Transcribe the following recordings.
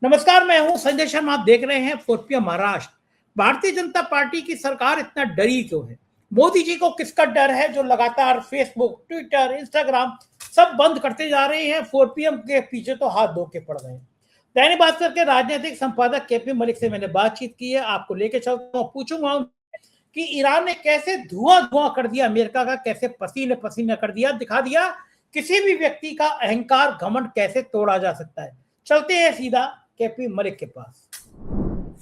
नमस्कार, मैं हूं संजय शर्मा। आप देख रहे हैं 4PM महाराष्ट्र। भारतीय जनता पार्टी की सरकार इतना डरी क्यों है? मोदी जी को किसका डर है जो लगातार फेसबुक, ट्विटर, इंस्टाग्राम सब बंद करते जा रहे हैं? 4PM के पीछे तो हाथ धो के पड़ गए। दैनिक भास्कर के राजनीतिक संपादक केपी मलिक से मैंने बातचीत की है, आपको लेके चलता हूँ। पूछूंगा कि ईरान ने कैसे धुआं धुआं कर दिया अमेरिका का, कैसे पसीने पसीने कर दिया, दिखा दिया किसी भी व्यक्ति का अहंकार घमंड कैसे तोड़ा जा सकता है। चलते हैं सीधा केपी मलिक के पास।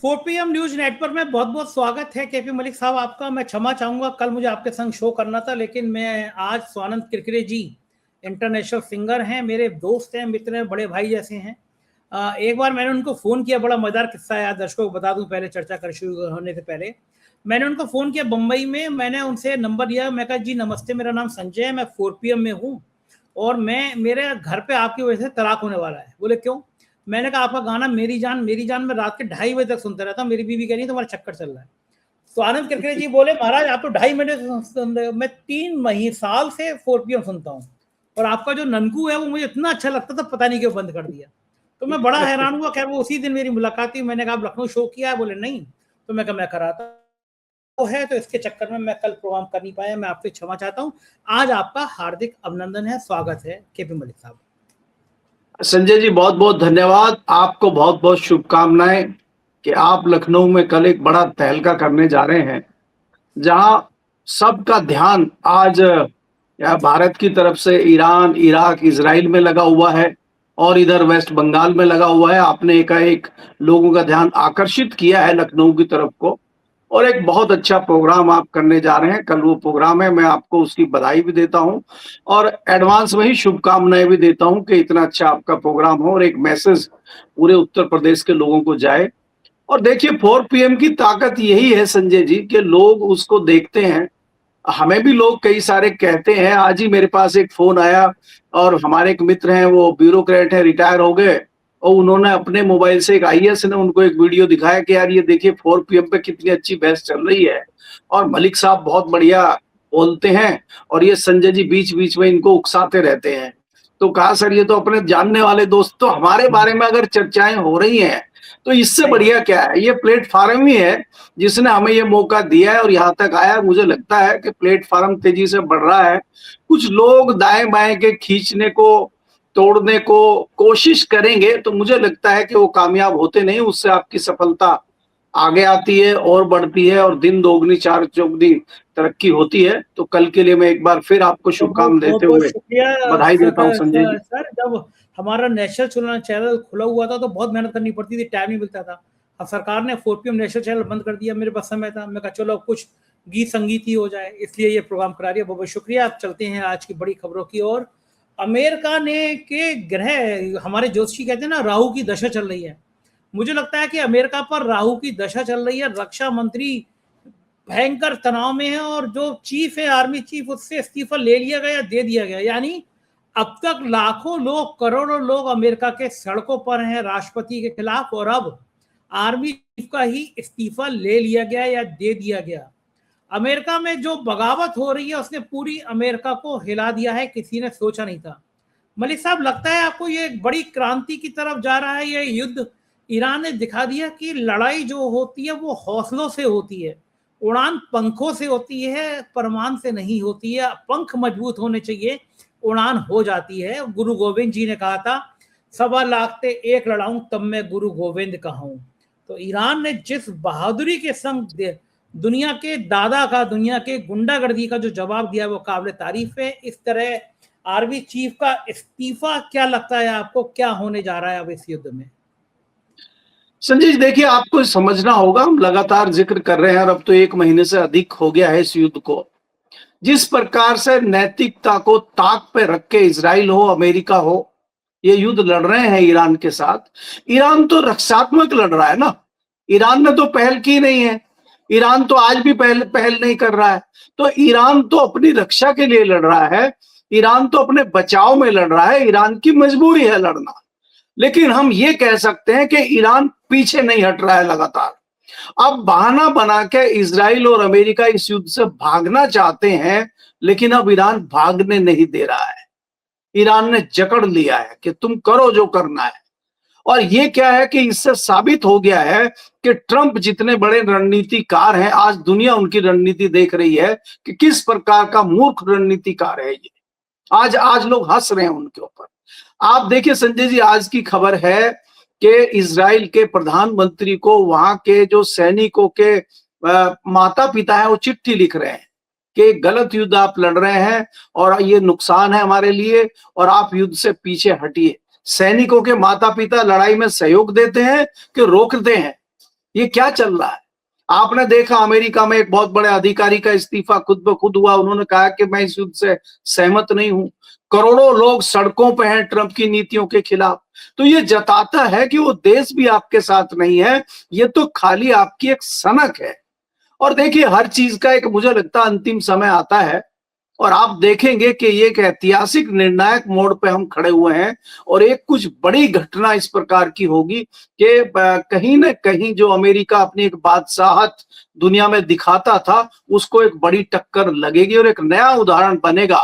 4PM न्यूज नेटवर्क में बहुत बहुत स्वागत है केपी मलिक साहब आपका। मैं क्षमा चाहूंगा, कल मुझे आपके संग शो करना था, लेकिन मैं आज स्वानंद किरकिरे जी इंटरनेशनल सिंगर हैं, मेरे दोस्त हैं, मित्र हैं, बड़े भाई जैसे हैं। एक बार मैंने उनको फोन किया, बड़ा मजेदार किस्सा है, दर्शकों को बता दूं पहले चर्चा कर शुरू होने से पहले। मैंने उनको फोन किया बंबई में, मैंने उनसे नंबर लिया, मैं कहा जी नमस्ते, मेरा नाम संजय है, मैं 4PM में हूँ और मेरे घर पे आपकी वजह से तलाक होने वाला है। बोले क्यों? मैंने कहा आपका गाना मेरी जान में रात के 2:30 बजे तक सुनता रहता हूँ, मेरी बीवी कह रही है तुम्हारा चक्कर चल रहा है। तो आनंद किरकिरे जी बोले महाराज आप तो 2:30 मिनट सुन रहे हो, मैं 3 साल से 4PM सुनता हूँ और आपका जो ननकू है वो मुझे इतना अच्छा लगता था, पता नहीं क्यों बंद कर दिया। तो मैं बड़ा हैरान हुआ। खैर वो उसी दिन मेरी मुलाकात हुई, मैंने कहा आप लखनऊ शो किया है? बोले नहीं। तो मैं कहा मैं कराता वो है, तो इसके चक्कर में मैं कल प्रोग्राम कर नहीं पाया, मैं आपसे क्षमा चाहता हूँ। आज आपका हार्दिक अभिनंदन है, स्वागत है केपी मलिक साहब। संजय जी बहुत बहुत धन्यवाद, आपको बहुत बहुत शुभकामनाएं कि आप लखनऊ में कल एक बड़ा तहलका करने जा रहे हैं, जहां सबका ध्यान आज भारत की तरफ से ईरान, इराक, इजराइल में लगा हुआ है और इधर वेस्ट बंगाल में लगा हुआ है। आपने एकाएक लोगों का ध्यान आकर्षित किया है लखनऊ की तरफ को और एक बहुत अच्छा प्रोग्राम आप करने जा रहे हैं। कल वो प्रोग्राम है, मैं आपको उसकी बधाई भी देता हूं और एडवांस में ही शुभकामनाएं भी देता हूं कि इतना अच्छा आपका प्रोग्राम हो और एक मैसेज पूरे उत्तर प्रदेश के लोगों को जाए। और देखिए 4PM की ताकत यही है संजय जी कि लोग उसको देखते हैं। हमें भी लोग कई सारे कहते हैं, आज ही मेरे पास एक फोन आया और हमारे एक मित्र हैं, वो ब्यूरोक्रेट है, रिटायर हो गए और उन्होंने अपने मोबाइल से एक IAS ने उनको एक वीडियो दिखाया कि यार ये देखिए 4PM पे कितनी अच्छी बहस चल रही है और मलिक साहब बहुत बढ़िया बोलते हैं और ये संजय जी बीच बीच में इनको उकसाते रहते हैं। तो कहा सर ये तो अपने जानने वाले दोस्त, तो हमारे बारे में अगर चर्चाएं हो रही हैं तो इससे बढ़िया क्या है? ये प्लेटफॉर्म ही है जिसने हमें ये मौका दिया है और यहाँ तक आया। मुझे लगता है कि प्लेटफॉर्म तेजी से बढ़ रहा है। कुछ लोग दाएं बाएं के खींचने को, तोड़ने को कोशिश करेंगे तो मुझे लगता है कि वो कामयाब होते नहीं। उससे आपकी सफलता आगे आती है और बढ़ती है और दिन दोगुनी चार चौगुनी तरक्की होती है। तो कल के लिए मैं एक बार फिर आपको शुभकामनाएं देते हुए बधाई देता हूँ संजय जी। सर जब हमारा नेशनल चैनल खुला हुआ था तो बहुत मेहनत करनी पड़ती थी, टाइम नहीं मिलता था। अब सरकार ने 4PM नेशनल चैनल बंद कर दिया, मेरे पास समय था, मैं कहा चलो कुछ गीत संगीत ही हो जाए, इसलिए ये प्रोग्राम करा रही है। बहुत बहुत शुक्रिया। आप चलते हैं आज की बड़ी खबरों की ओर। अमेरिका ने के ग्रह, हमारे ज्योतिषी कहते हैं ना राहु की दशा चल रही है। मुझे लगता है कि अमेरिका पर राहु की दशा चल रही है। रक्षा मंत्री भयंकर तनाव में है और जो चीफ है, आर्मी चीफ, उससे इस्तीफा ले लिया गया, दे दिया गया। यानी अब तक लाखों लोग, करोड़ों लोग अमेरिका के सड़कों पर हैं राष्ट्रपति के खिलाफ, और अब आर्मी चीफ का ही इस्तीफा ले लिया गया या दे दिया गया। अमेरिका में जो बगावत हो रही है उसने पूरी अमेरिका को हिला दिया है, किसी ने सोचा नहीं था। मलिक साहब, लगता है आपको ये एक बड़ी क्रांति की तरफ जा रहा है ये युद्ध? ईरान ने दिखा दिया कि लड़ाई जो होती है वो हौसलों से होती है, उड़ान पंखों से होती है, परमान से नहीं होती है। पंख मजबूत होने चाहिए, उड़ान हो जाती है। गुरु गोविंद जी ने कहा था 1.25 ते 1 लड़ाऊं तब मैं गुरु गोविंद कहूं। तो ईरान ने जिस बहादुरी के संग दुनिया के दादा का, दुनिया के गुंडागर्दी का जो जवाब दिया वो काबिल तारीफ है। इस तरह आर्मी चीफ का इस्तीफा, क्या लगता है आपको क्या होने जा रहा है अब इस युद्ध में? संजय जी देखिए, आपको समझना होगा, हम लगातार जिक्र कर रहे हैं और अब तो 1 महीने से अधिक हो गया है इस युद्ध को। जिस प्रकार से नैतिकता को ताक पे रख के इजराइल हो, अमेरिका हो, ये युद्ध लड़ रहे हैं ईरान के साथ। ईरान तो रक्षात्मक लड़ रहा है ना, ईरान ने तो पहल की नहीं है। ईरान तो आज भी पहल नहीं कर रहा है। तो ईरान तो अपनी रक्षा के लिए लड़ रहा है, ईरान तो अपने बचाव में लड़ रहा है, ईरान की मजबूरी है लड़ना। लेकिन हम ये कह सकते हैं कि ईरान पीछे नहीं हट रहा है लगातार। अब बहाना बना के इजराइल और अमेरिका इस युद्ध से भागना चाहते हैं, लेकिन अब ईरान भागने नहीं दे रहा है। ईरान ने जकड़ लिया है कि तुम करो जो करना है। और ये क्या है कि इससे साबित हो गया है कि ट्रंप जितने बड़े रणनीतिकार हैं, आज दुनिया उनकी रणनीति देख रही है कि किस प्रकार का मूर्ख रणनीतिकार है ये। आज आज लोग हंस रहे हैं उनके ऊपर। आप देखिए संजय जी, आज की खबर है कि इजराइल के प्रधानमंत्री को वहां के जो सैनिकों के माता पिता हैं वो चिट्ठी लिख रहे हैं कि गलत युद्ध आप लड़ रहे हैं और ये नुकसान है हमारे लिए और आप युद्ध से पीछे हटिए। सैनिकों के माता पिता लड़ाई में सहयोग देते हैं कि रोकते हैं? ये क्या चल रहा है? आपने देखा अमेरिका में एक बहुत बड़े अधिकारी का इस्तीफा खुद ब खुद हुआ। उन्होंने कहा कि मैं इस युद्ध से सहमत नहीं हूं। करोड़ों लोग सड़कों पे हैं ट्रंप की नीतियों के खिलाफ। तो ये जताता है कि वो देश भी आपके साथ नहीं है, ये तो खाली आपकी एक सनक है। और देखिए, हर चीज का एक मुझे लगता है अंतिम समय आता है और आप देखेंगे कि ये एक ऐतिहासिक निर्णायक मोड़ पे हम खड़े हुए हैं और एक कुछ बड़ी घटना इस प्रकार की होगी कि कहीं ना कहीं जो अमेरिका अपनी एक बादशाहत दुनिया में दिखाता था उसको एक बड़ी टक्कर लगेगी और एक नया उदाहरण बनेगा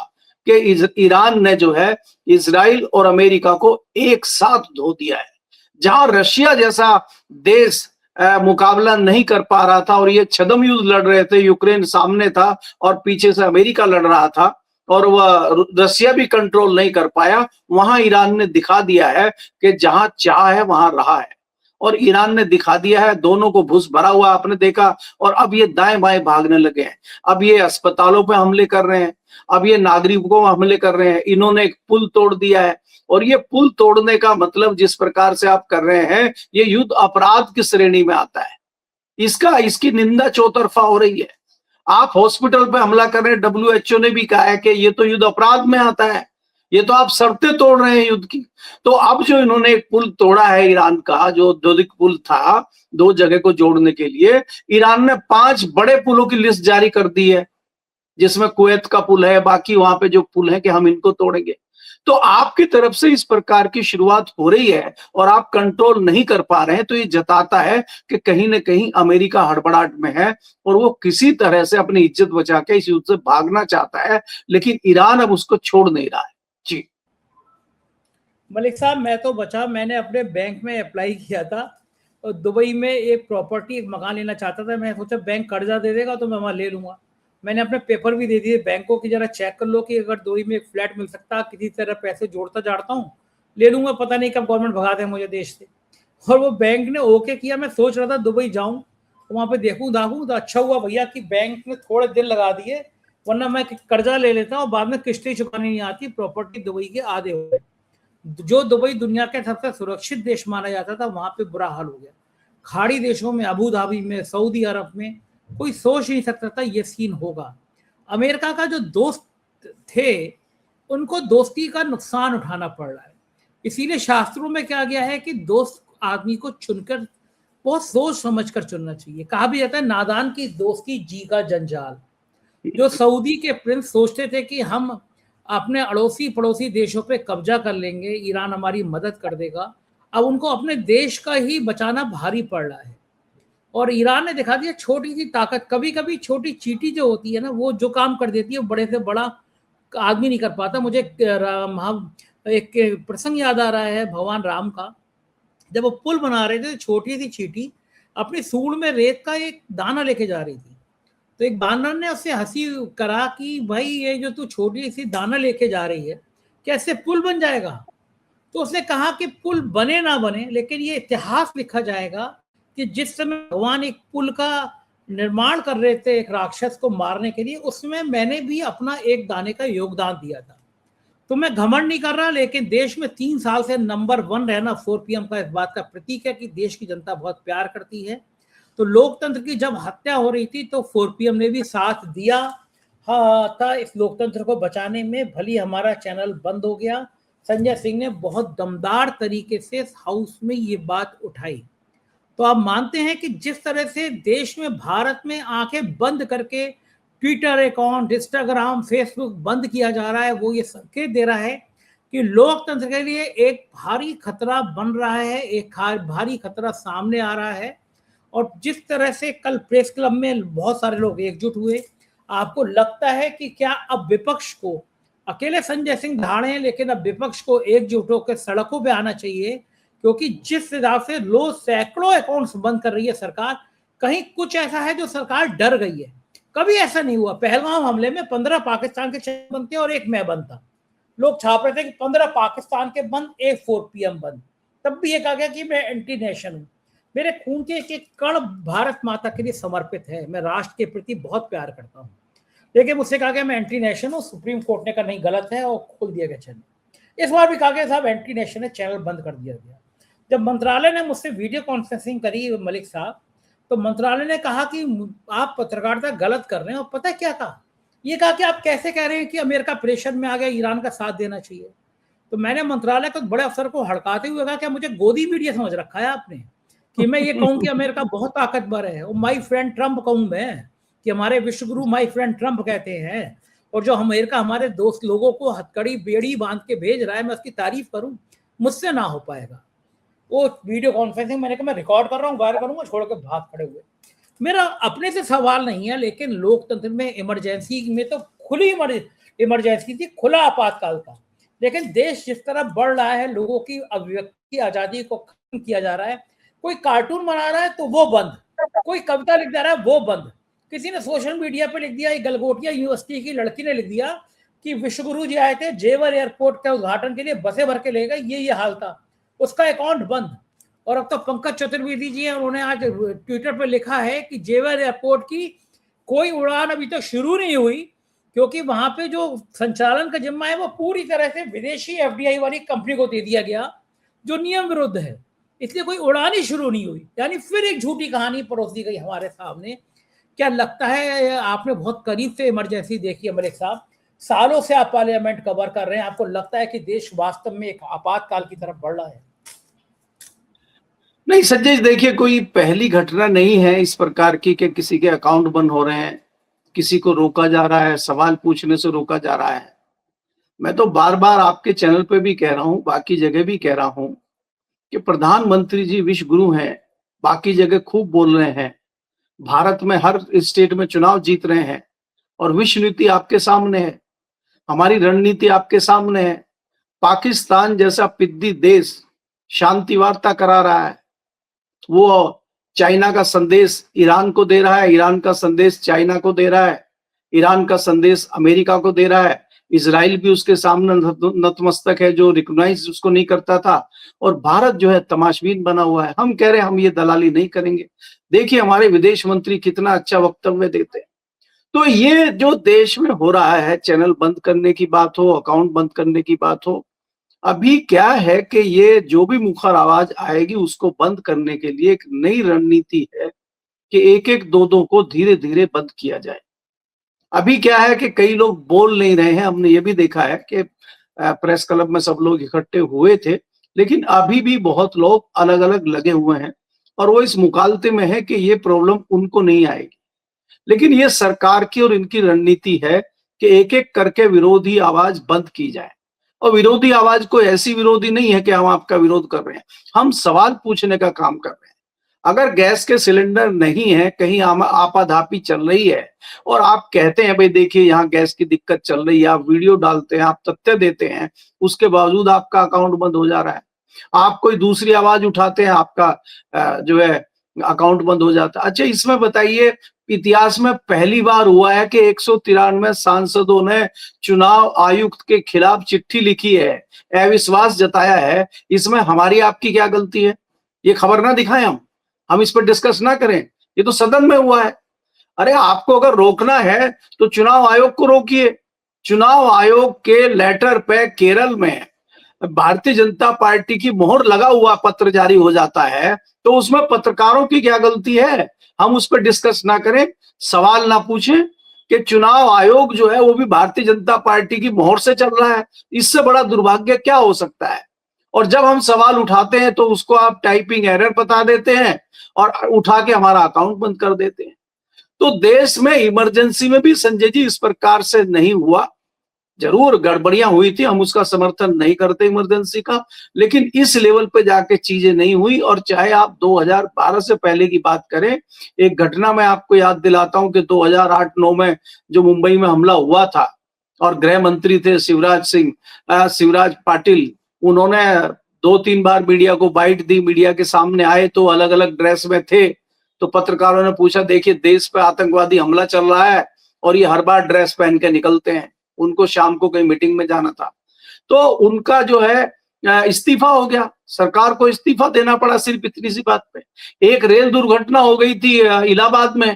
कि ईरान ने जो है इजराइल और अमेरिका को एक साथ धो दिया है। जहां रशिया जैसा देश मुकाबला नहीं कर पा रहा था और ये छद्म युद्ध लड़ रहे थे, यूक्रेन सामने था और पीछे से अमेरिका लड़ रहा था और वह रशिया भी कंट्रोल नहीं कर पाया, वहां ईरान ने दिखा दिया है कि जहां चाह है वहां रहा है। और ईरान ने दिखा दिया है, दोनों को भूस भरा हुआ आपने देखा। और अब ये दाएं बाएं भागने लगे हैं। अब ये अस्पतालों पे हमले कर रहे हैं, अब ये नागरिकों पर हमले कर रहे हैं। इन्होंने एक पुल तोड़ दिया है और ये पुल तोड़ने का मतलब जिस प्रकार से आप कर रहे हैं, ये युद्ध अपराध की श्रेणी में आता है। इसकी निंदा चौतरफा हो रही है। आप हॉस्पिटल पे हमला कर रहे हैं, WHO ने भी कहा है कि ये तो युद्ध अपराध में आता है, ये तो आप शर्तें तोड़ रहे हैं युद्ध की। तो अब जो इन्होंने एक पुल तोड़ा है ईरान का, जो औद्योगिक पुल था दो जगह को जोड़ने के लिए, ईरान ने 5 बड़े पुलों की लिस्ट जारी कर दी है, जिसमें कुवैत का पुल है, बाकी वहां पे जो पुल है कि हम इनको तोड़ेंगे। तो आपकी तरफ से इस प्रकार की शुरुआत हो रही है और आप कंट्रोल नहीं कर पा रहे हैं, तो ये जताता है कि कहीं ना कहीं अमेरिका हड़बड़ाहट में है और वो किसी तरह से अपनी इज्जत बचा के इस युद्ध से भागना चाहता है, लेकिन ईरान अब उसको छोड़ नहीं रहा है। जी मलिक साहब, मैं तो बचा, मैंने अपने बैंक में अप्लाई किया था और दुबई में एक प्रॉपर्टी, एक मकान लेना चाहता था। मैं सोचा बैंक कर्जा दे देगा तो मैं वहाँ ले लूंगा। मैंने अपने पेपर भी दे दिए बैंकों की, जरा चेक कर लो कि अगर दुबई में एक फ्लैट मिल सकता है, किसी तरह पैसे जोड़ता जाड़ता हूँ, ले लूंगा। पता नहीं कब गवर्नमेंट भगा दे मुझे देश से। और वो बैंक ने ओके किया। मैं सोच रहा था दुबई जाऊं, वहां पे देखूं दाखूं, तो अच्छा हुआ भैया कि बैंक ने थोड़े दिन लगा दिए, वरना मैं कर्जा ले लेता और बाद में किस्तें चुकानी नहीं आती। प्रॉपर्टी दुबई के आधे हो गए। जो दुबई दुनिया के सबसे सुरक्षित देश माना जाता था, वहां पे बुरा हाल हो गया। खाड़ी देशों में, अबू धाबी में, सऊदी अरब में कोई सोच नहीं सकता था ये सीन होगा। अमेरिका का जो दोस्त थे, उनको दोस्ती का नुकसान उठाना पड़ रहा है। इसीलिए शास्त्रों में क्या गया है कि दोस्त आदमी को चुनकर बहुत सोच समझ कर चुनना चाहिए। कहा भी जाता है, नादान की दोस्ती जी का जंजाल। जो सऊदी के प्रिंस सोचते थे कि हम अपने अड़ोसी पड़ोसी देशों पे कब्जा कर लेंगे, ईरान हमारी मदद कर देगा, अब उनको अपने देश का ही बचाना भारी पड़ रहा है। और ईरान ने दिखा दिया छोटी सी ताकत। कभी कभी छोटी चींटी जो होती है ना, वो जो काम कर देती है वो बड़े से बड़ा आदमी नहीं कर पाता। मुझे एक प्रसंग याद आ रहा है भगवान राम का। जब वो पुल बना रहे थे तो छोटी सी चींटी अपनी सूंड में रेत का एक दाना लेके जा रही थी। तो एक बानर ने उससे हंसी करा कि भाई, ये जो तू छोटी सी दाना लेके जा रही है, क्या इससे पुल बन जाएगा? तो उसने कहा कि पुल बने ना बने, लेकिन ये इतिहास लिखा जाएगा कि जिस समय भगवान एक पुल का निर्माण कर रहे थे एक राक्षस को मारने के लिए, उसमें मैंने भी अपना एक दाने का योगदान दिया था। तो मैं घमंड नहीं कर रहा, लेकिन देश में 3 साल से नंबर 1 रहना 4PM का इस बात का प्रतीक है कि देश की जनता बहुत प्यार करती है। तो लोकतंत्र की जब हत्या हो रही थी तो 4PM ने भी साथ दिया था इस लोकतंत्र को बचाने में। भली हमारा चैनल बंद हो गया, संजय सिंह ने बहुत दमदार तरीके से हाउस में ये बात उठाई। तो आप मानते हैं कि जिस तरह से देश में, भारत में आंखें बंद करके ट्विटर अकाउंट, इंस्टाग्राम, फेसबुक बंद किया जा रहा है, वो ये संकेत दे रहा है कि लोकतंत्र के लिए एक भारी खतरा बन रहा है, एक भारी खतरा सामने आ रहा है। और जिस तरह से कल प्रेस क्लब में बहुत सारे लोग एकजुट हुए, आपको लगता है कि क्या अब विपक्ष को, अकेले संजय सिंह धाड़े हैं, लेकिन अब विपक्ष को एकजुट होकर सड़कों पे आना चाहिए, क्योंकि जिस हिसाब से लोग सैकड़ों अकाउंट्स बंद कर रही है सरकार, कहीं कुछ ऐसा है जो सरकार डर गई है। कभी ऐसा नहीं हुआ। पहलगाम हमले में 15 पाकिस्तान के चैनल बंद थे और एक मैं बंद था। लोग छाप रहे थे कि 15 पाकिस्तान के बंद, एक 4 PM बंद। तब भी ये कहा गया कि मैं एंटी नेशन हूं। मेरे खून के एक कण भारत माता के लिए समर्पित है। मैं राष्ट्र के प्रति बहुत प्यार करता हूं। लेकिन मुझसे कहा गया मैं एंटी नेशन हूं। सुप्रीम कोर्ट ने कहा नहीं, गलत है, और खोल दिया गया चैनल। इस बार भी कहा गया साहब एंटी नेशन है, चैनल बंद कर दिया गया। जब मंत्रालय ने मुझसे वीडियो कॉन्फ्रेंसिंग करी मलिक साहब, तो मंत्रालय ने कहा कि आप पत्रकारिता गलत कर रहे हैं। और पता क्या कहा? ये कहा कि आप कैसे कह रहे हैं कि अमेरिका प्रेशर में आ गया, ईरान का साथ देना चाहिए। तो मैंने मंत्रालय के बड़े अफसर को हड़काते हुए कहा कि मुझे गोदी मीडिया समझ रखा है आपने, कि मैं ये कहूं कि अमेरिका बहुत ताकतवर है, और माई फ्रेंड ट्रंप कहूं मैं, कि हमारे विश्वगुरु माई फ्रेंड ट्रंप कहते हैं, और जो अमेरिका हमारे दोस्त लोगों को हथकड़ी बेड़ी बांध के भेज रहा है, मैं उसकी तारीफ करूं, मुझसे ना हो पाएगा। वो वीडियो कॉन्फ्रेंसिंग मैंने कहा मैं रिकॉर्ड कर रहा हूँ, गायर करूंगा, छोड़ के भाग खड़े हुए। मेरा अपने से सवाल नहीं है, लेकिन लोकतंत्र में इमरजेंसी में तो खुली इमरजेंसी थी, खुला आपातकाल था। लेकिन देश जिस तरह बढ़ रहा है, लोगों की अभिव्यक्ति आजादी को खत्म किया जा रहा है। कोई कार्टून बना रहा है तो वो बंद, कोई कविता लिख जा रहा है वो बंद। किसी ने सोशल मीडिया पे लिख दिया, एक गलगोटिया यूनिवर्सिटी की लड़की ने लिख दिया कि विश्वगुरु जी आए थे जेवर एयरपोर्ट के उद्घाटन के लिए, बसें भर के ले गए, ये हाल था। उसका अकाउंट बंद। और अब तो पंकज चतुर्वेदी जी हैं, उन्होंने आज ट्विटर पर लिखा है कि जेवर एयरपोर्ट की कोई उड़ान अभी तक शुरू नहीं हुई, क्योंकि वहां पे जो संचालन का जिम्मा है वो पूरी तरह से विदेशी FDI वाली कंपनी को दे दिया गया, जो नियम विरुद्ध है। इसलिए कोई उड़ान ही शुरू नहीं हुई। यानी फिर एक झूठी कहानी परोस दी गई हमारे सामने। क्या लगता है, आपने बहुत करीब से इमरजेंसी देखी है मलिक साहब, सालों से आप पार्लियामेंट कवर कर रहे हैं, आपको लगता है कि देश वास्तव में एक आपातकाल की तरफ बढ़ रहा है? नहीं संजय, देखिए कोई पहली घटना नहीं है इस प्रकार की कि किसी के अकाउंट बंद हो रहे हैं, किसी को रोका जा रहा है, सवाल पूछने से रोका जा रहा है। मैं तो बार बार आपके चैनल पे भी कह रहा हूं, बाकी जगह भी कह रहा हूं कि प्रधानमंत्री जी विश्व गुरु हैं, बाकी जगह खूब बोल रहे हैं, भारत में हर स्टेट में चुनाव जीत रहे हैं, और विश्व नीति आपके सामने है, हमारी रणनीति आपके सामने है। पाकिस्तान जैसा पिद्दी देश शांति वार्ता करा रहा है, वो चाइना का संदेश ईरान को दे रहा है, ईरान का संदेश चाइना को दे रहा है, ईरान का संदेश अमेरिका को दे रहा है। इजराइल भी उसके सामने नतमस्तक है, जो रिकॉग्नाइज उसको नहीं करता था, और भारत जो है तमाशबीन बना हुआ है। हम कह रहे हैं हम ये दलाली नहीं करेंगे। देखिए हमारे विदेश मंत्री कितना अच्छा वक्तव्य देते हैं। तो ये जो देश में हो रहा है, चैनल बंद करने की बात हो, अकाउंट बंद करने की बात हो, अभी क्या है कि ये जो भी मुखर आवाज आएगी उसको बंद करने के लिए एक नई रणनीति है कि एक एक दो को धीरे धीरे बंद किया जाए। अभी क्या है कि कई लोग बोल नहीं रहे हैं, हमने ये भी देखा है कि प्रेस क्लब में सब लोग इकट्ठे हुए थे, लेकिन अभी भी बहुत लोग अलग अलग लगे हुए हैं, और वो इस मुकालते में है कि ये प्रॉब्लम उनको नहीं आएगी। लेकिन ये सरकार की और इनकी रणनीति है कि एक एक करके विरोधी आवाज बंद की जाए। और विरोधी आवाज कोई ऐसी विरोधी नहीं है कि हम आपका विरोध कर रहे हैं, हम सवाल पूछने का काम कर रहे हैं। अगर गैस के सिलेंडर नहीं है, कहीं आपाधापी चल रही है, और आप कहते हैं भाई देखिए यहाँ गैस की दिक्कत चल रही है, आप वीडियो डालते हैं, आप तथ्य देते हैं, उसके बावजूद आपका अकाउंट बंद हो जा रहा है। आप कोई दूसरी आवाज उठाते हैं, आपका जो है अकाउंट बंद हो जाता है। अच्छा, इसमें बताइए, इतिहास में पहली बार हुआ है कि 193 सांसदों ने चुनाव आयुक्त के खिलाफ चिट्ठी लिखी है, अविश्वास जताया है। इसमें हमारी आपकी क्या गलती है? ये खबर ना दिखाएं हम इस पर डिस्कस ना करें? ये तो सदन में हुआ है। अरे आपको अगर रोकना है तो चुनाव आयोग को रोकिए। चुनाव आयोग के लेटर पे केरल में भारतीय जनता पार्टी की मोहर लगा हुआ पत्र जारी हो जाता है, तो उसमें पत्रकारों की क्या गलती है? हम उस पर डिस्कस ना करें, सवाल ना पूछें कि चुनाव आयोग जो है वो भी भारतीय जनता पार्टी की मोहर से चल रहा है। इससे बड़ा दुर्भाग्य क्या हो सकता है? और जब हम सवाल उठाते हैं तो उसको आप टाइपिंग एरर बता देते हैं और उठा के हमारा अकाउंट बंद कर देते हैं। तो देश में इमरजेंसी में भी संजय जी इस प्रकार से नहीं हुआ। जरूर गड़बड़ियां हुई थी, हम उसका समर्थन नहीं करते इमरजेंसी का, लेकिन इस लेवल पे जाके चीजें नहीं हुई। और चाहे आप 2012 से पहले की बात करें, एक घटना मैं आपको याद दिलाता हूं कि 2008-9 में जो मुंबई में हमला हुआ था, और गृह मंत्री थे शिवराज पाटिल, उन्होंने 2-3 बार मीडिया को बाइट दी, मीडिया के सामने आए तो अलग अलग ड्रेस में थे, तो पत्रकारों ने पूछा देखिए देश पे आतंकवादी हमला चल रहा है और ये हर बार ड्रेस पहन के निकलते हैं, उनको शाम को कहीं मीटिंग में जाना था, तो उनका जो है इस्तीफा हो गया, सरकार को इस्तीफा देना पड़ा सिर्फ इतनी सी बात पे। एक रेल दुर्घटना हो गई थी इलाहाबाद में,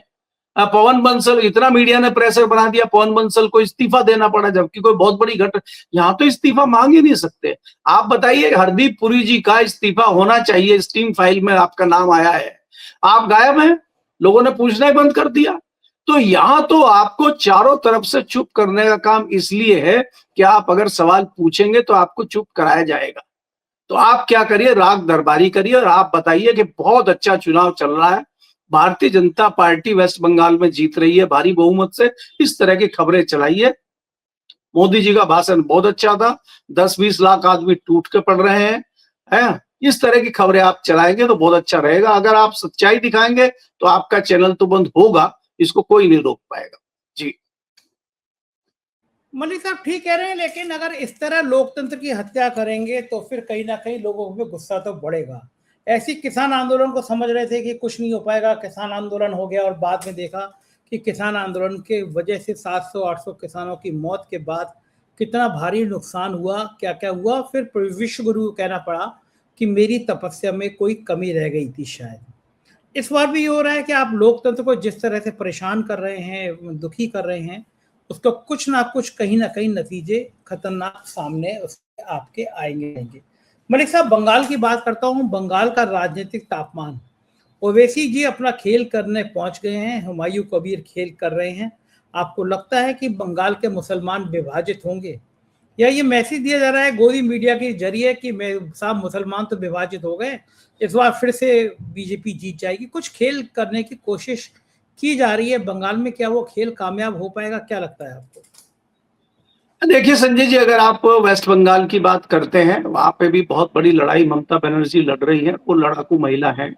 पवन बंसल, इतना मीडिया ने प्रेशर बना दिया, पवन बंसल को इस्तीफा देना पड़ा, जबकि कोई बहुत बड़ी घटना, यहाँ तो इस्तीफा मांग ही नहीं सकते। आप बताइए, हरदीप पुरी जी का इस्तीफा होना चाहिए, स्टीम फाइल में आपका नाम आया है, आप गायब हैं, लोगों ने पूछना ही बंद कर दिया। तो यहां तो आपको चारों तरफ से चुप करने का काम इसलिए है कि आप अगर सवाल पूछेंगे तो आपको चुप कराया जाएगा। तो आप क्या करिए, राग दरबारी करिए और आप बताइए कि बहुत अच्छा चुनाव चल रहा है, भारतीय जनता पार्टी वेस्ट बंगाल में जीत रही है भारी बहुमत से, इस तरह की खबरें चलाइए। मोदी जी का भाषण बहुत अच्छा था, 10-20 लाख आदमी टूट के पड़ रहे हैं, इस तरह की खबरें आप चलाएंगे तो बहुत अच्छा रहेगा। अगर आप सच्चाई दिखाएंगे तो आपका चैनल तो बंद होगा, इसको कोई नहीं रोक पाएगा। जी मलिक साहब ठीक कह रहे हैं, लेकिन अगर इस तरह लोकतंत्र की हत्या करेंगे तो फिर कहीं ना कहीं लोगों में गुस्सा तो बढ़ेगा। ऐसी किसान आंदोलन को समझ रहे थे कि कुछ नहीं हो पाएगा, किसान आंदोलन हो गया और बाद में देखा कि किसान आंदोलन के वजह से 700-800 किसानों की मौत के बाद कितना भारी नुकसान हुआ, क्या क्या हुआ, फिर विश्व गुरु को कहना पड़ा कि मेरी तपस्या में कोई कमी रह गई थी शायद। इस बार भी ये हो रहा है कि आप लोकतंत्र को जिस तरह से परेशान कर रहे हैं, दुखी कर रहे हैं, उसका कुछ ना कुछ कहीं ना कहीं नतीजे खतरनाक सामने उसके आपके आएंगे। मलिक साहब, बंगाल की बात करता हूँ। बंगाल का राजनीतिक तापमान, ओवैसी जी अपना खेल करने पहुंच गए हैं, हुमायूं कबीर खेल कर रहे हैं। आपको लगता है कि बंगाल के मुसलमान विभाजित होंगे, या ये मैसेज दिया जा रहा है गोदी मीडिया के जरिए कि साहब मुसलमान तो विभाजित हो गए, इस बार फिर से बीजेपी जीत जाएगी? कुछ खेल करने की कोशिश की जा रही है बंगाल में, क्या वो खेल कामयाब हो पाएगा, क्या लगता है आपको? देखिए संजय जी, अगर आप वेस्ट बंगाल की बात करते हैं, वहां पे भी बहुत बड़ी लड़ाई ममता बनर्जी लड़ रही है, वो लड़ाकू महिला है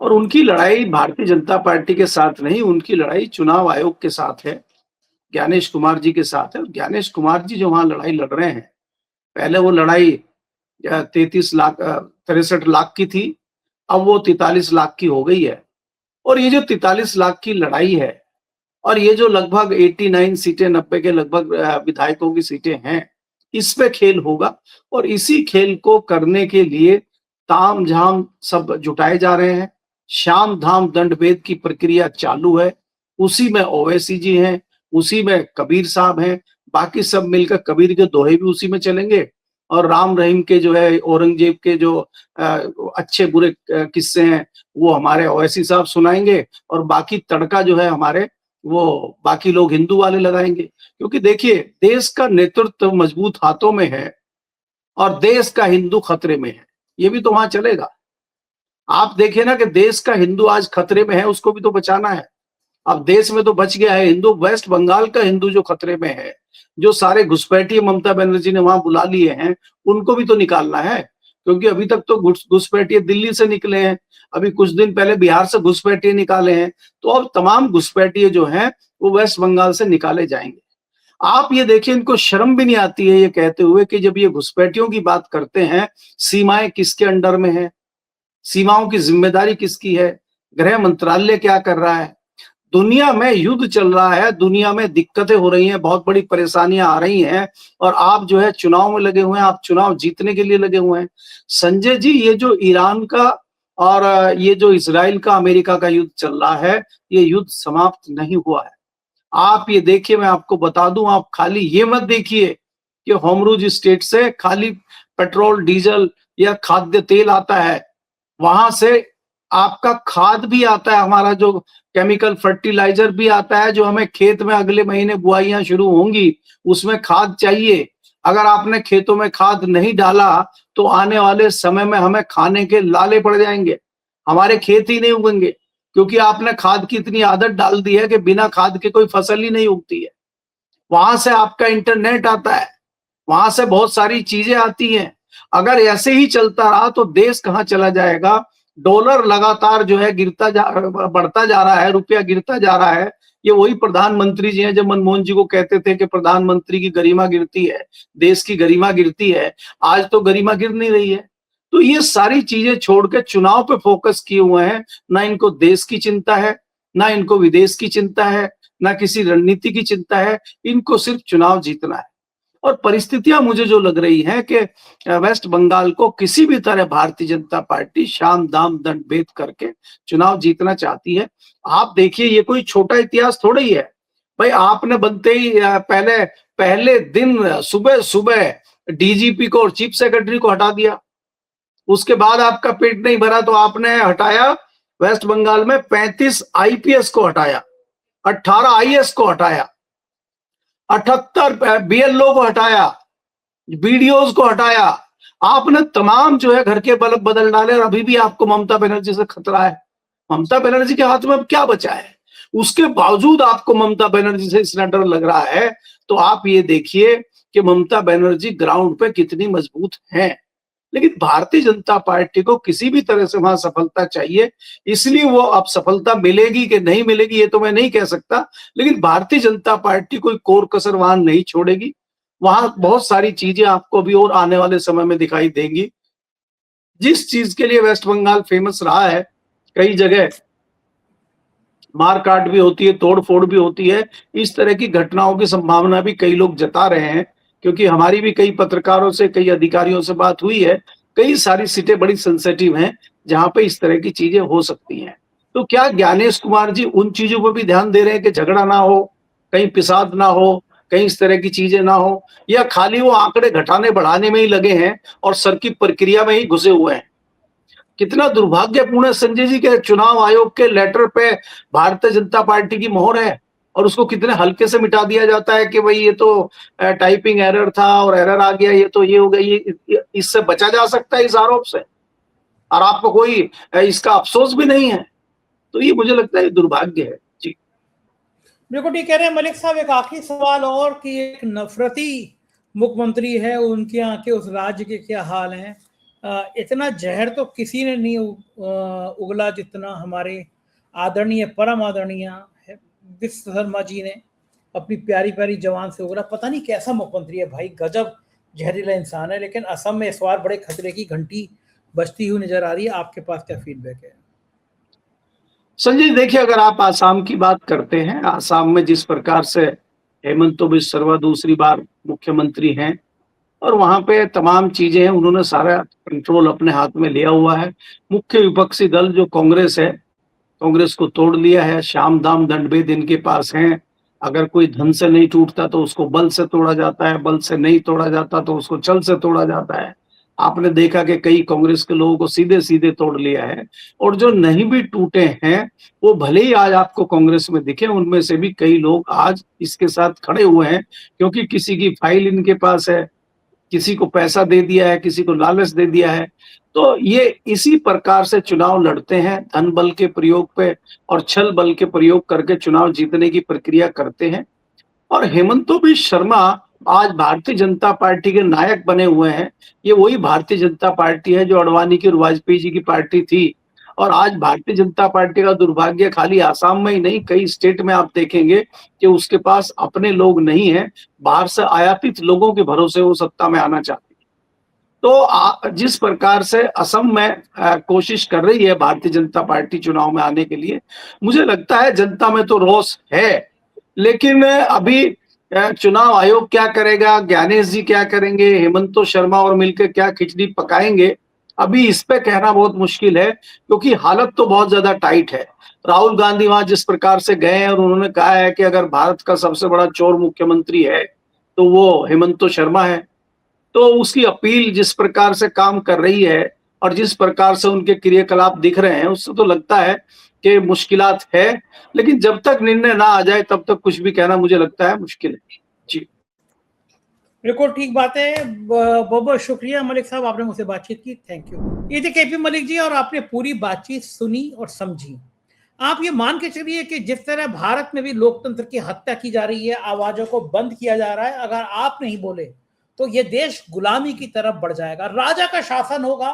और उनकी लड़ाई भारतीय जनता पार्टी के साथ नहीं, उनकी लड़ाई चुनाव आयोग के साथ है, ज्ञानेश कुमार जी के साथ है। और ज्ञानेश कुमार जी जो वहां लड़ाई लड़ रहे हैं, पहले वो लड़ाई 63 लाख की थी, अब वो 43 लाख की हो गई है। और ये जो 43 लाख की लड़ाई है और ये जो लगभग 89 सीटें, 90 के लगभग विधायकों की सीटें हैं, इस पे खेल होगा। और इसी खेल को करने के लिए ताम झाम सब जुटाए जा रहे हैं, शाम धाम दंड भेद की प्रक्रिया चालू है, उसी में ओवैसी जी हैं, उसी में कबीर साहब हैं, बाकी सब मिलकर कबीर के दोहे भी उसी में चलेंगे और राम रहीम के जो है, औरंगजेब के जो अच्छे बुरे किस्से हैं वो हमारे ओवैसी साहब सुनाएंगे और बाकी तड़का जो है हमारे वो बाकी लोग हिंदू वाले लगाएंगे। क्योंकि देखिए, देश का नेतृत्व मजबूत हाथों में है और देश का हिंदू खतरे में है, ये भी तो वहां चलेगा। आप देखिए ना कि देश का हिंदू आज खतरे में है, उसको भी तो बचाना है। अब देश में तो बच गया है हिंदू, वेस्ट बंगाल का हिंदू जो खतरे में है, जो सारे घुसपैठिए ममता बनर्जी ने वहां बुला लिए हैं, उनको भी तो निकालना है। क्योंकि अभी तक तो घुसपैठिए दिल्ली से निकले हैं, अभी कुछ दिन पहले बिहार से घुसपैठिए निकाले हैं, तो अब तमाम घुसपैठिए जो हैं वो वेस्ट बंगाल से निकाले जाएंगे। आप ये देखिए, इनको शर्म भी नहीं आती है ये कहते हुए कि जब ये घुसपैठियों की बात करते हैं, सीमाएं किसके अंडर में है, सीमाओं की जिम्मेदारी किसकी है, गृह मंत्रालय क्या कर रहा है। दुनिया में युद्ध चल रहा है, दुनिया में दिक्कतें हो रही हैं, बहुत बड़ी परेशानियां आ रही हैं और आप जो है चुनाव में लगे हुए हैं, आप चुनाव जीतने के लिए लगे हुए हैं। संजय जी, ये जो ईरान का और ये जो इजराइल का अमेरिका का युद्ध चल रहा है, ये युद्ध समाप्त नहीं हुआ है। आप ये देखिए, मैं आपको बता दूं, आप खाली ये मत देखिए कि होमरूज स्टेट से खाली पेट्रोल डीजल या खाद्य तेल आता है, वहां से आपका खाद भी आता है, हमारा जो केमिकल फर्टिलाइजर भी आता है, जो हमें खेत में अगले महीने बुआइयां शुरू होंगी उसमें खाद चाहिए। अगर आपने खेतों में खाद नहीं डाला तो आने वाले समय में हमें खाने के लाले पड़ जाएंगे, हमारे खेत ही नहीं उगेंगे, क्योंकि आपने खाद की इतनी आदत डाल दी है कि बिना खाद के कोई फसल ही नहीं उगती है। वहां से आपका इंटरनेट आता है, वहां से बहुत सारी चीजें आती हैं। अगर ऐसे ही चलता रहा तो देश कहाँ चला जाएगा। डॉलर लगातार जो है बढ़ता जा रहा है, रुपया गिरता जा रहा है। ये वही प्रधानमंत्री जी हैं जब मनमोहन जी को कहते थे कि प्रधानमंत्री की गरिमा गिरती है, देश की गरिमा गिरती है। आज तो गरिमा गिर नहीं रही है, तो ये सारी चीजें छोड़ के चुनाव पे फोकस किए हुए हैं। ना इनको देश की चिंता है, ना इनको विदेश की चिंता है, ना किसी रणनीति की चिंता है, इनको सिर्फ चुनाव जीतना है। और परिस्थितियां मुझे जो लग रही हैं कि वेस्ट बंगाल को किसी भी तरह भारतीय जनता पार्टी शाम दाम दंड भेद करके चुनाव जीतना चाहती है। आप देखिए, ये कोई छोटा इतिहास थोड़ा ही है भाई। आपने बनते ही पहले पहले दिन सुबह सुबह डीजीपी को और चीफ सेक्रेटरी को हटा दिया। उसके बाद आपका पेट नहीं भरा तो आपने हटाया, वेस्ट बंगाल में 35 आईपीएस को हटाया, 18 आईएएस को हटाया, 78 बीएलओ को हटाया, बीडीओज को हटाया। आपने तमाम जो है घर के बल्ब बदल डाले और अभी भी आपको ममता बनर्जी से खतरा है। ममता बनर्जी के हाथ में अब क्या बचा है? उसके बावजूद आपको ममता बनर्जी से इतना डर लग रहा है, तो आप ये देखिए कि ममता बनर्जी ग्राउंड पे कितनी मजबूत हैं। लेकिन भारतीय जनता पार्टी को किसी भी तरह से वहां सफलता चाहिए, इसलिए वो अब सफलता मिलेगी कि नहीं मिलेगी ये तो मैं नहीं कह सकता, लेकिन भारतीय जनता पार्टी कोई कोर कसर वहां नहीं छोड़ेगी। वहां बहुत सारी चीजें आपको भी और आने वाले समय में दिखाई देंगी। जिस चीज के लिए वेस्ट बंगाल फेमस रहा है, कई जगह मारकाट भी होती है, तोड़फोड़ भी होती है, इस तरह की घटनाओं की संभावना भी कई लोग जता रहे हैं। क्योंकि हमारी भी कई पत्रकारों से, कई अधिकारियों से बात हुई है, कई सारी सीटें बड़ी सेंसिटिव हैं जहां पे इस तरह की चीजें हो सकती हैं। तो क्या ज्ञानेश कुमार जी उन चीजों पर भी ध्यान दे रहे हैं कि झगड़ा ना हो, कहीं फिसाद ना हो, कहीं इस तरह की चीजें ना हो, या खाली वो आंकड़े घटाने बढ़ाने में ही लगे हैं और सर की प्रक्रिया में ही घुसे हुए हैं? कितना दुर्भाग्यपूर्ण है संजय जी के चुनाव आयोग के लेटर पे भारतीय जनता पार्टी की मोहर है और उसको कितने हल्के से मिटा दिया जाता है कि भाई ये तो टाइपिंग एरर था और एरर आ गया, ये तो ये हो गया। ये इससे बचा जा सकता है इस आरोप से, और आपको कोई इसका अफसोस भी नहीं है। तो ये मुझे लगता है दुर्भाग्य है जी। बिल्कुल ठीक कह रहे हैं मलिक साहब। एक आखिरी सवाल और कि एक नफरती मुख्यमंत्री है, उनके यहाँ के उस राज्य के क्या हाल हैं? इतना जहर तो किसी ने नहीं उगला जितना हमारे आदरणीय परम आदरणीय विश्व शर्मा जी ने अपनी प्यारी प्यारी जवान से उगला। पता नहीं कैसा मुख्यमंत्री है भाई, गजब जहरीला इंसान है। लेकिन असम में इस बार बड़े खतरे की घंटी बजती हुई नजर आ रही है। आपके पास क्या फीडबैक है? संजय देखिए, अगर आप आसाम की बात करते हैं, आसाम में जिस प्रकार से हेमंत बिस्वा शर्मा दूसरी बार मुख्यमंत्री हैं और वहां पे तमाम चीजें हैं, उन्होंने सारा कंट्रोल अपने हाथ में लिया हुआ है। मुख्य विपक्षी दल जो कांग्रेस है, कांग्रेस को तोड़ लिया है। शाम दाम दंड भेद इनके पास हैं। अगर कोई धन से नहीं टूटता तो उसको बल से तोड़ा जाता है, बल से नहीं तोड़ा जाता तो उसको छल से तोड़ा जाता है। आपने देखा कि कई कांग्रेस के लोगों को सीधे सीधे तोड़ लिया है। और जो नहीं भी टूटे हैं, वो भले ही आज आपको कांग्रेस में दिखे, उनमें से भी कई लोग आज इसके साथ खड़े हुए हैं, क्योंकि किसी की फाइल इनके पास है, किसी को पैसा दे दिया है, किसी को लालच दे दिया है। तो ये इसी प्रकार से चुनाव लड़ते हैं, धन बल के प्रयोग पे और छल बल के प्रयोग करके चुनाव जीतने की प्रक्रिया करते हैं। और हेमंत बिस्वा शर्मा आज भारतीय जनता पार्टी के नायक बने हुए हैं। ये वही भारतीय जनता पार्टी है जो अडवाणी की और वाजपेयी जी की पार्टी थी। और आज भारतीय जनता पार्टी का दुर्भाग्य खाली आसाम में ही नहीं, कई स्टेट में आप देखेंगे कि उसके पास अपने लोग नहीं है, बाहर से आयातित लोगों के भरोसे वो सत्ता में आना चाहती है। तो जिस प्रकार से असम में कोशिश कर रही है भारतीय जनता पार्टी चुनाव में आने के लिए, मुझे लगता है जनता में तो रोष है। लेकिन अभी चुनाव आयोग क्या करेगा, ज्ञानेश जी क्या करेंगे, हेमंत शर्मा और मिलकर क्या खिचड़ी पकाएंगे, अभी इस पे कहना बहुत मुश्किल है, क्योंकि हालत तो बहुत ज्यादा टाइट है। राहुल गांधी वहां जिस प्रकार से गए हैं और उन्होंने कहा है कि अगर भारत का सबसे बड़ा चोर मुख्यमंत्री है तो वो हेमंत शर्मा है। तो उसकी अपील जिस प्रकार से काम कर रही है और जिस प्रकार से उनके क्रियाकलाप दिख रहे हैं, उससे तो लगता है कि मुश्किलात है। लेकिन जब तक निर्णय ना आ जाए तब तक कुछ भी कहना मुझे लगता है मुश्किल है जी। बिल्कुल ठीक बात है। बहुत बहुत शुक्रिया मलिक साहब, आपने मुझसे बातचीत की। Thank you. ये थे केपी मलिक जी और आपने पूरी बातचीत सुनी और समझी। आप ये मान के चलिए कि जिस तरह भारत में भी लोकतंत्र की हत्या की जा रही है, आवाजों को बंद किया जा रहा है, अगर आप नहीं बोले तो ये देश गुलामी की तरफ बढ़ जाएगा, राजा का शासन होगा।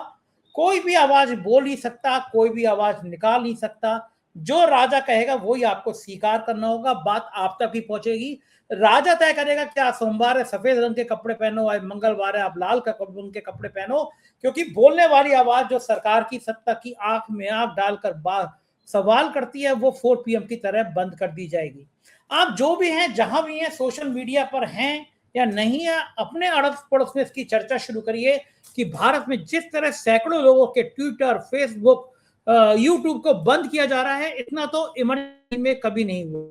कोई भी आवाज बोल नहीं सकता, कोई भी आवाज निकाल नहीं सकता। जो राजा कहेगा वही आपको स्वीकार करना होगा, बात आप तक ही पहुंचेगी। राजा तय करेगा क्या सोमवार है सफेद रंग के कपड़े पहनो, आज मंगलवार है आप लाल रंग के कपड़े पहनो, क्योंकि बोलने वाली आवाज जो सरकार की सत्ता की आंख में आंख डालकर सवाल करती है वो 4 PM की तरह बंद कर दी जाएगी। आप जो भी हैं, जहां भी हैं, सोशल मीडिया पर हैं या नहीं है, अपने अड़ोस पड़ोस में इसकी चर्चा शुरू करिए कि भारत में जिस तरह सैकड़ों लोगों के ट्विटर, फेसबुक, यूट्यूब को बंद किया जा रहा है, इतना तो इमरजेंसी में कभी नहीं हुआ।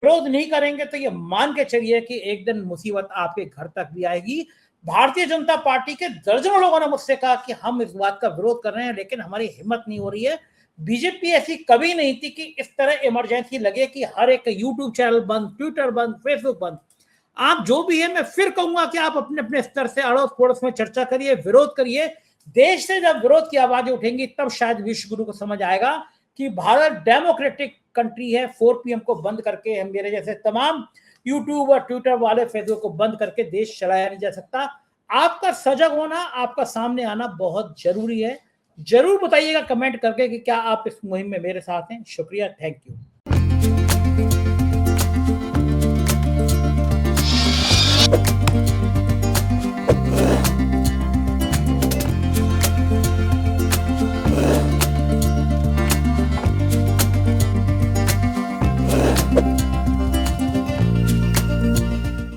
विरोध नहीं करेंगे तो ये मान के चलिए कि एक दिन मुसीबत आपके घर तक भी आएगी। भारतीय जनता पार्टी के दर्जनों लोगों ने मुझसे कहा कि हम इस बात का विरोध कर रहे हैं, लेकिन हमारी हिम्मत नहीं हो रही है। बीजेपी ऐसी कभी नहीं थी कि इस तरह इमरजेंसी लगे कि हर एक यूट्यूब चैनल बंद, ट्विटर बंद, फेसबुक बंद। आप जो भी है, मैं फिर कहूंगा कि आप अपने अपने स्तर से अड़ोस पड़ोस में चर्चा करिए, विरोध करिए। देश से जब विरोध की आवाजें उठेंगी तब शायद विश्व गुरु को समझ आएगा कि भारत डेमोक्रेटिक कंट्री है। 4 PM को बंद करके हम मेरे जैसे तमाम यूट्यूब और ट्विटर वाले, फेसबुक को बंद करके देश चलाया नहीं जा सकता। आपका सजग होना, आपका सामने आना बहुत जरूरी है। जरूर बताइएगा कमेंट करके कि क्या आप इस मुहिम में मेरे साथ हैं। शुक्रिया, थैंक यू।